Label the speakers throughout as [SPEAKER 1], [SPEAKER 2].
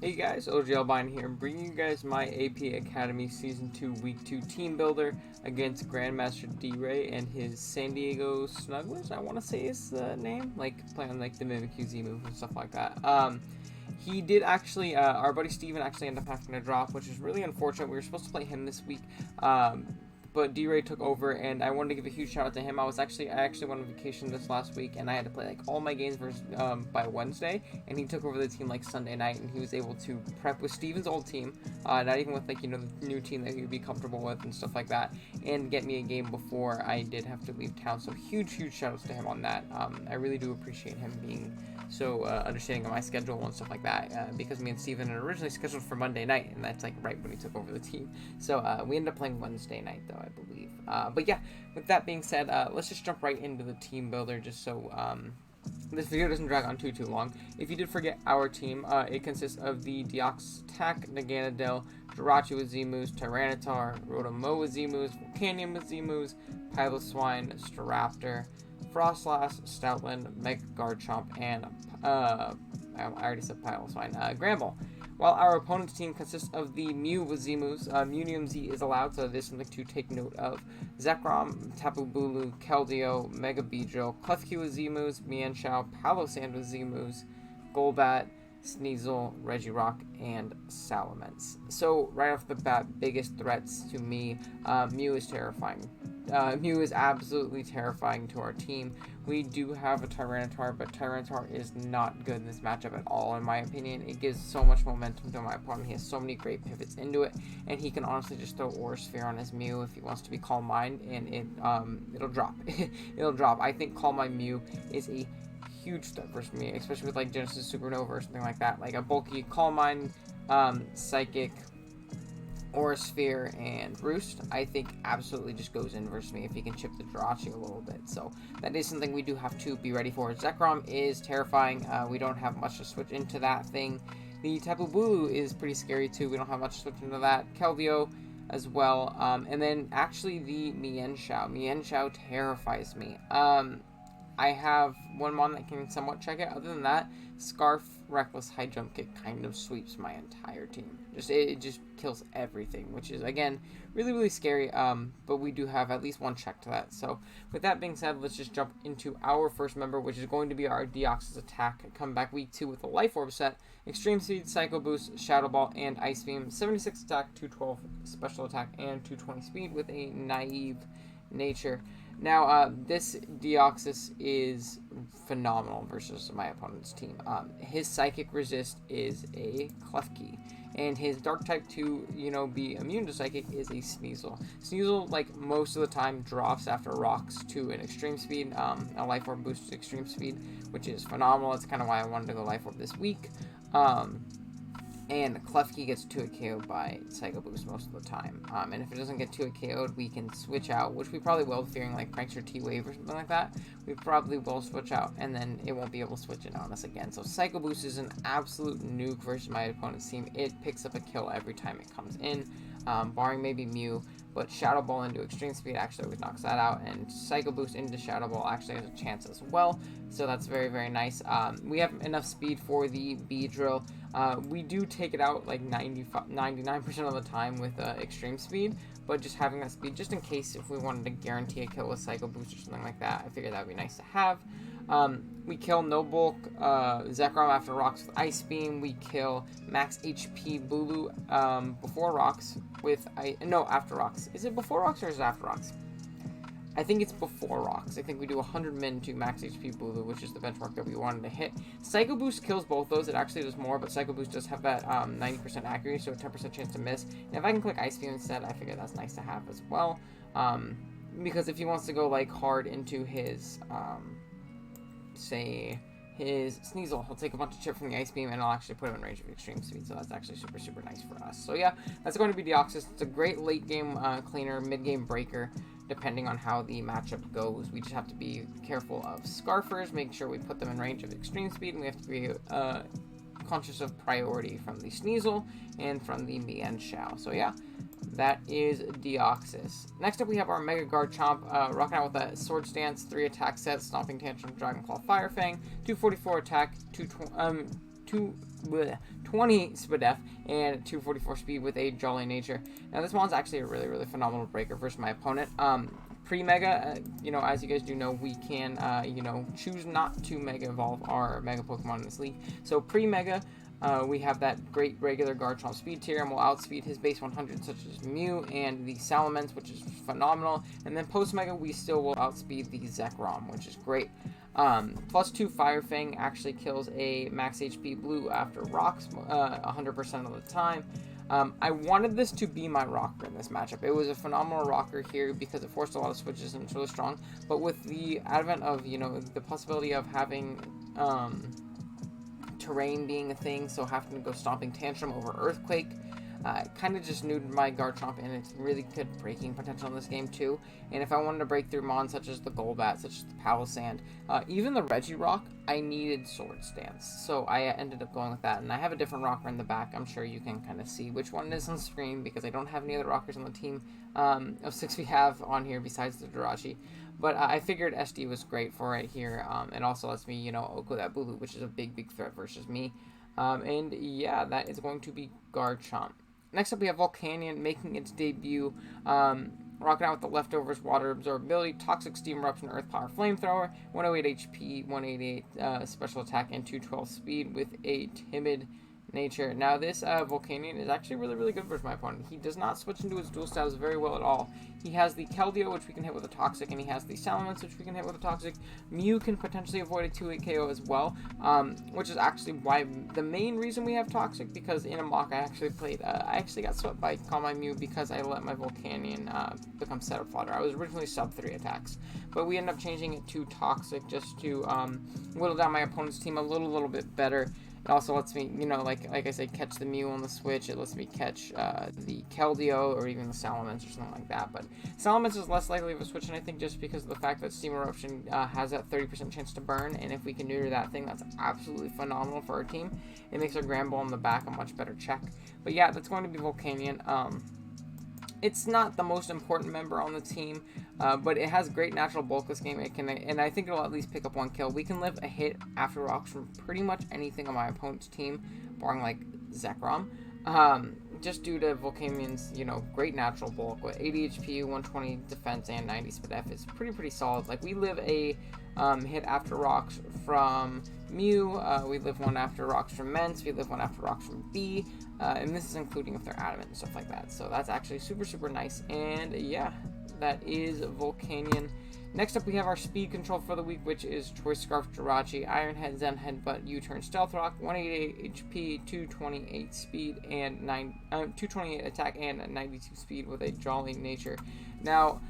[SPEAKER 1] Hey guys, OGLBine here, bringing you guys my AP Academy Season 2 Week 2 Team Builder against Grandmaster D-Ray and his San Diego Snugglers, I want to say is the name, like playing like the Mimikyu Z move and stuff like that. He did actually, our buddy Steven actually ended up having to drop, which is really unfortunate. We were supposed to play him this week, but D-Ray took over, and I wanted to give a huge shout out to him. I actually went on vacation this last week, and I had to play like all my games by Wednesday, and he took over the team like Sunday night, and he was able to prep with Steven's old team, not even with like, you know, the new team that he would be comfortable with and stuff like that, and get me a game before I did have to leave town. So huge shout outs to him on that. I really do appreciate him being so understanding of my schedule and stuff like that, because me and Steven had originally scheduled for Monday night, and that's like right when he took over the team. So we ended up playing Wednesday night though, I believe. But yeah, with that being said, let's just jump right into the team builder, just so this video doesn't drag on too long. If you did forget our team, it consists of the Deoxys Attack, Naganadel, Jirachi with Z-moves, Tyranitar, Rotomoa with Z-moves, Volcanion with Z-moves, Piloswine, Staraptor, Frostlass, Stoutland, Mega Garchomp, and I already said Piloswine, Granbull. While our opponent's team consists of the Mew with Z-moves, Munium Z is allowed, so there's something to take note of. Zekrom, Tapu Bulu, Keldeo, Mega Beedrill, Klefki with Z-moves, Mienshao, Palossand with Z-moves, Golbat, Sneasel, Regirock, and Salamence. So right off the bat, biggest threats to me, Mew is terrifying. Mew is absolutely terrifying to our team. We do have a Tyranitar, but Tyranitar is not good in this matchup at all, in my opinion. It gives so much momentum to my opponent. He has so many great pivots into it, and he can honestly just throw Aura Sphere on his Mew if he wants to be Calm Mind, and it'll drop. It'll drop. I think Calm Mind Mew is a huge threat versus me, especially with like Genesis Supernova or something like that. Like a bulky Calm Mind, Psychic, Aura Sphere, and Roost, I think absolutely just goes in versus me if he can chip the Jirachi a little bit. So that is something we do have to be ready for. Zekrom is terrifying. We don't have much to switch into that thing. The Tapu Bulu is pretty scary too. We don't have much to switch into that. Keldeo as well. And then actually the Mienshao. Mienshao terrifies me. I have one mon that can somewhat check it. Other than that, Scarf, Reckless, High Jump Kick kind of sweeps my entire team. It just kills everything, which is, again, really scary, but we do have at least one check to that. So with that being said, let's just jump into our first member, which is going to be our Deoxys Attack. Come back week 2 with a Life Orb set, Extreme Speed, Psycho Boost, Shadow Ball, and Ice Beam, 76 attack, 212 special attack, and 220 speed with a naive nature. Now, this Deoxys is phenomenal versus my opponent's team. His Psychic Resist is a Klefki, and his Dark type to, be immune to Psychic is a Sneasel. Sneasel, like, most of the time drops after Rocks to an Extreme Speed, a Life Orb boosts to Extreme Speed, which is phenomenal. That's kind of why I wanted to go Life Orb this week. And Klefki gets 2-hit KO'd by Psycho Boost most of the time. And if it doesn't get 2-hit KO'd, we can switch out, which we probably will, fearing like Prankster T-Wave or something like that. We probably will switch out, and then it won't be able to switch it on us again. So Psycho Boost is an absolute nuke versus my opponent's team. It picks up a kill every time it comes in, barring maybe Mew. But Shadow Ball into Extreme Speed actually always knocks that out, and Psycho Boost into Shadow Ball actually has a chance as well, so that's very nice. We have enough speed for the Beedrill. We do take it out like 99% of the time with Extreme Speed, but just having that speed, just in case if we wanted to guarantee a kill with Psycho Boost or something like that, I figured that would be nice to have. We kill No Bulk, Zekrom after Rocks with Ice Beam. We kill Max HP Bulu before Rocks with after Rocks. Is it before Rocks or is it after Rocks? I think it's before Rocks. I think we do 100 min to Max HP Bulu, which is the benchmark that we wanted to hit. Psycho Boost kills both those. It actually does more, but Psycho Boost does have that 90% accuracy, so a 10% chance to miss. And if I can click Ice Beam instead, I figure that's nice to have as well. Because if he wants to go like hard into his say his Sneasel, he'll take a bunch of chip from the Ice Beam, and I'll actually put him in range of Extreme Speed, so that's actually super nice for us. So yeah, that's going to be Deoxys. It's a great late game cleaner, mid game breaker, depending on how the matchup goes. We just have to be careful of Scarfers, make sure we put them in range of Extreme Speed, and we have to be conscious of priority from the Sneasel and from the Mienshao. So yeah, that is Deoxys. Next up, we have our Mega Garchomp, rocking out with a Sword Stance, 3 attack set, Stomping Tantrum, Dragon Claw, Fire Fang, 244 attack, 2 20 spadef and 244 speed with a jolly nature. Now this mon's actually a really phenomenal breaker versus my opponent. Pre-Mega, as you guys do know, we can, choose not to Mega Evolve our Mega Pokemon in this league. So pre-Mega, we have that great regular Garchomp speed tier, and we'll outspeed his base 100, such as Mew and the Salamence, which is phenomenal. And then post-Mega, we still will outspeed the Zekrom, which is great. +2 Fire Fang actually kills a max HP blue after rocks 100% of the time. I wanted this to be my rocker in this matchup. It was a phenomenal rocker here because it forced a lot of switches and it's really strong. But with the advent of, the possibility of having terrain being a thing, so having to go Stomping Tantrum over Earthquake, kind of just neutered my Garchomp, and it's really good breaking potential in this game too. And if I wanted to break through Mons such as the Golbat, such as the Palossand, even the Regirock, I needed Sword Stance, so I ended up going with that. And I have a different rocker in the back. I'm sure you can kind of see which one is on screen because I don't have any other rockers on the team of 6 we have on here besides the Jirachi. But I figured SD was great for it here. It also lets me, Oko that Bulu, which is a big threat versus me. And yeah, that is going to be Garchomp. Next up, we have Volcanion making its debut, rocking out with the Leftovers, Water Absorbability, Toxic Steam Eruption, Earth Power Flamethrower, 108 HP, 188 Special Attack, and 212 Speed with a Timid nature. Now, this Volcanion is actually really good versus my opponent. He does not switch into his dual styles very well at all. He has the Keldeo, which we can hit with a Toxic, and he has the Salamence, which we can hit with a Toxic. Mew can potentially avoid a 2-hit KO as well, which is actually why the main reason we have Toxic, because in a mock I actually got swept by Call My Mew because I let my Volcanion become setup fodder. I was originally sub 3 attacks, but we ended up changing it to Toxic just to whittle down my opponent's team a little bit better. It also lets me, like I said, catch the Mew on the switch. It lets me catch the Keldeo or even the Salamence or something like that. But Salamence is less likely of a switch, and I think just because of the fact that Steam Eruption has that 30% chance to burn, and if we can neuter that thing, that's absolutely phenomenal for our team. It makes our Grand Ball in the back a much better check. But yeah, that's going to be Volcanion. It's not the most important member on the team, but it has great natural bulk this game. And I think it'll at least pick up 1 kill. We can live a hit after rocks from pretty much anything on my opponent's team, barring like Zekrom. Just due to Volcanion's, great natural bulk with 80 HP, 120 defense, and 90 spadef is pretty solid. Like, we live a hit after rocks from Mew, we live one after rocks from Mence, we live one after rocks from B, and this is including if they're adamant and stuff like that. So that's actually super nice. And yeah, that is Volcanion. Next up, we have our speed control for the week, which is Choice Scarf, Jirachi, Iron Head, Zen Headbutt, U-Turn, Stealth Rock, 188 HP, 228 speed, and 228 attack, and 92 speed with a Jolly nature. Now,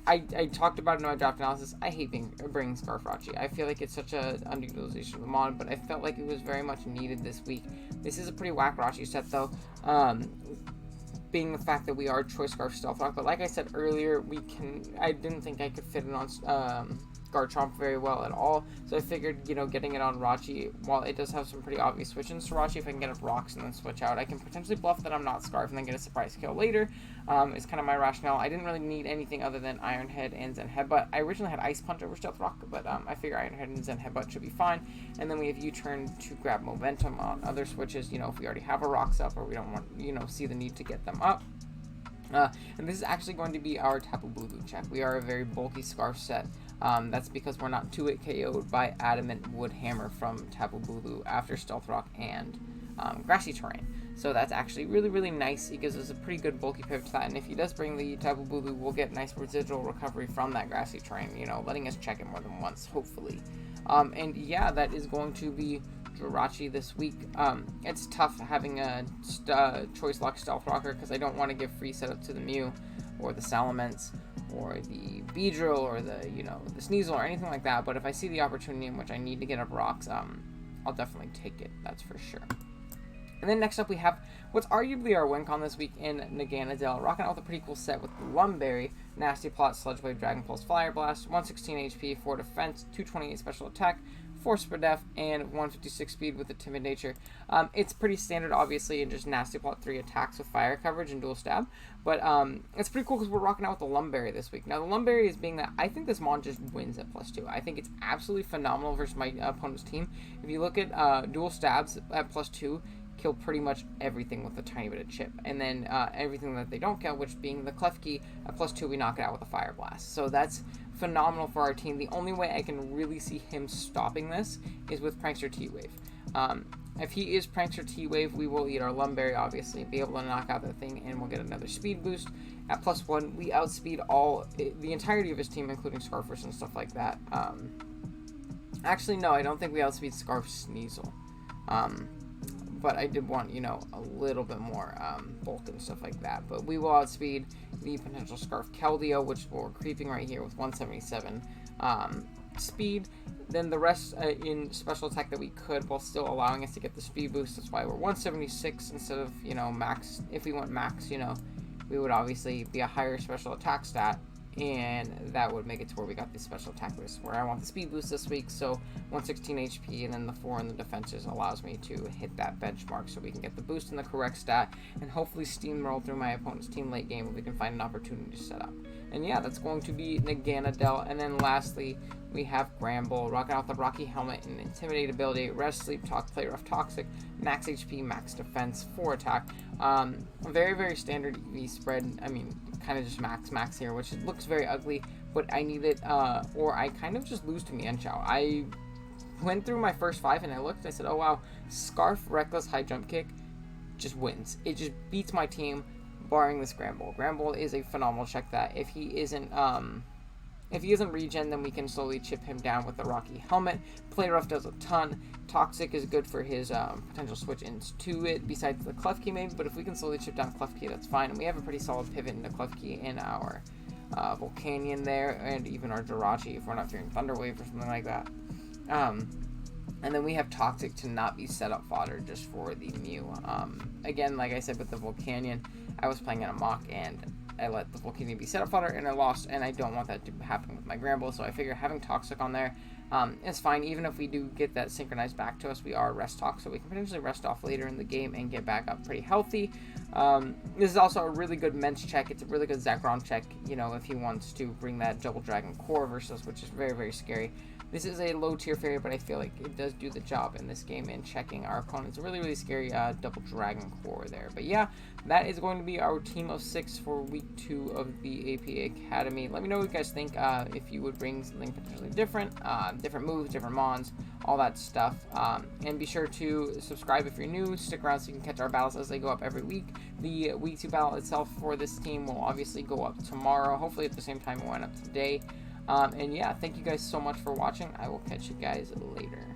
[SPEAKER 1] I talked about it in my draft analysis. I hate bringing Scarf Rachi. I feel like it's such a underutilization of the mod, but I felt like it was very much needed this week. This is a pretty whack Rachi set, though. Being the fact that we are Choice Scarf Stealth Rock, but like I said earlier, I didn't think I could fit it on Garchomp very well at all, so I figured, getting it on Rachi, while it does have some pretty obvious switch-ins to Rachi, if I can get up rocks and then switch out, I can potentially bluff that I'm not Scarf and then get a surprise kill later, is kind of my rationale. I didn't really need anything other than Iron Head and Zen Headbutt. I originally had Ice Punch over Stealth Rock, but I figure Iron Head and Zen Headbutt should be fine, and then we have U-Turn to grab momentum on other switches, if we already have our rocks up or we don't want, see the need to get them up. And this is actually going to be our Tapu Bulu check. We are a very bulky Scarf set. That's because we're not 2-hit KO'd by Adamant Wood Hammer from Tapu Bulu after Stealth Rock and Grassy Terrain. So that's actually really nice. He gives us a pretty good bulky pivot to that, and if he does bring the Tapu Bulu, we'll get nice residual recovery from that Grassy Terrain, letting us check it more than once, hopefully. And yeah, that is going to be Jirachi this week. It's tough having a Choice Lock Stealth Rocker because I don't want to give free setup to the Mew or the Salamence or the Beedrill or the the Sneasel or anything like that, but if I see the opportunity in which I need to get up rocks, I'll definitely take it, that's for sure. And then next up we have what's arguably our win con this week in Naganadel, rocking out with a pretty cool set with Lumberry, Nasty Plot, Sludge Wave, Dragon Pulse, Fire Blast, 116 HP, 4 defense, 228 special attack, 4 speed def, and 156 speed with a timid nature. It's pretty standard, obviously, and just nasty plot 3 attacks with fire coverage and dual stab. But it's pretty cool because we're rocking out with the Lumberry this week. Now, the Lumberry is being that I think this mon just wins at +2. I think it's absolutely phenomenal versus my opponent's team. If you look at dual stabs at +2, kill pretty much everything with a tiny bit of chip, and then everything that they don't kill, which being the Klefki, at +2 we knock it out with a fire blast. So that's phenomenal for our team. The only way I can really see him stopping this is with Prankster T-Wave. If he is Prankster T-Wave, we will eat our Lumberry, obviously, be able to knock out that thing, and we'll get another speed boost. At +1, we outspeed the entirety of his team, including Scarfers and stuff like that. Actually, no, I don't think we outspeed Scarf Sneasel. But I did want, a little bit more bulk and stuff like that. But we will outspeed the potential Scarf Keldeo, which we're creeping right here with 177 speed. Then the rest in special attack that we could, while still allowing us to get the speed boost. That's why we're 176 instead of, max. If we went max, we would obviously be a higher special attack stat. And that would make it to where we got the special attack boost, where I want the speed boost this week, so 116 HP, and then the 4 in the defenses allows me to hit that benchmark so we can get the boost in the correct stat, and hopefully steamroll through my opponent's team late game if we can find an opportunity to set up. And yeah, that's going to be Naganadel, and then lastly, we have Gramble, rocking out the Rocky Helmet and Intimidate ability, Rest, Sleep, Talk, Play Rough, Toxic, Max HP, Max Defense, 4 attack. Very, very standard EV spread. I mean, kind of just max here, which looks very ugly, but I need it, or I kind of just lose to Mienshao. I went through my first 5 and I looked and I said, oh wow, Scarf Reckless High Jump Kick just wins. It just beats my team, barring this Gramble. Gramble is a phenomenal check that. If he isn't regen, then we can slowly chip him down with the Rocky Helmet. Play Rough does a ton. Toxic is good for his potential switch into it, besides the Klefki maybe, but if we can slowly chip down Klefki, that's fine. And we have a pretty solid pivot into Klefki in our Volcanion there, and even our Jirachi if we're not fearing Thunder Wave or something like that. And then we have Toxic to not be setup fodder just for the Mew. Again, like I said with the Volcanion, I was playing in a mock and I let the Volcanion be setup fodder and I lost, and I don't want that to happen with my Gramble, so I figure having Toxic on there is fine. Even if we do get that synchronized back to us, we are rest talk, so we can potentially rest off later in the game and get back up pretty healthy. This is also a really good Mensch check. It's a really good Zekrom check, if he wants to bring that Double Dragon Core versus, which is very, very scary. This is a low tier fairy, but I feel like it does do the job in this game in checking our opponent's really, really scary Double Dragon Core there. But yeah, that is going to be our team of 6 for week 2 of the AP Academy. Let me know what you guys think, if you would bring something potentially different, different moves, different mons, all that stuff. And be sure to subscribe if you're new. Stick around so you can catch our battles as they go up every week. The week 2 battle itself for this team will obviously go up tomorrow, hopefully at the same time it went up today. And yeah, thank you guys so much for watching. I will catch you guys later.